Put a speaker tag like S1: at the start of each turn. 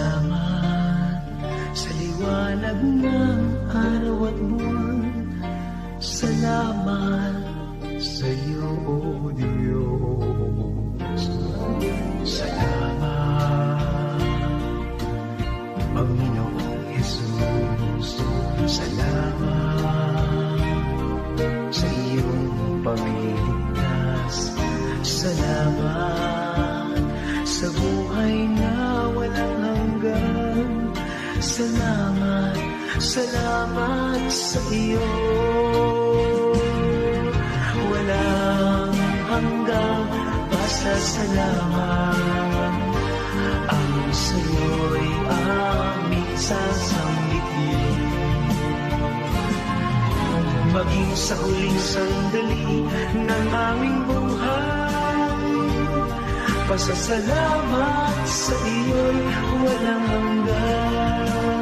S1: Salamat sa liwanag ng araw at buwan. Salamat sa iyo, O Diyos. Salamat, Panginoong Jesus. Salamat sa iyong pagliligtas. Salamat sa buhay na walang hanggan. Salamat, salamat sa iyo. Walang hanggang basta salamat. Ang sa'yo'y aming sasambitin. Maging sa huling sandali ng aming buhay, pasasalamat sa iyo'y walang hanggan.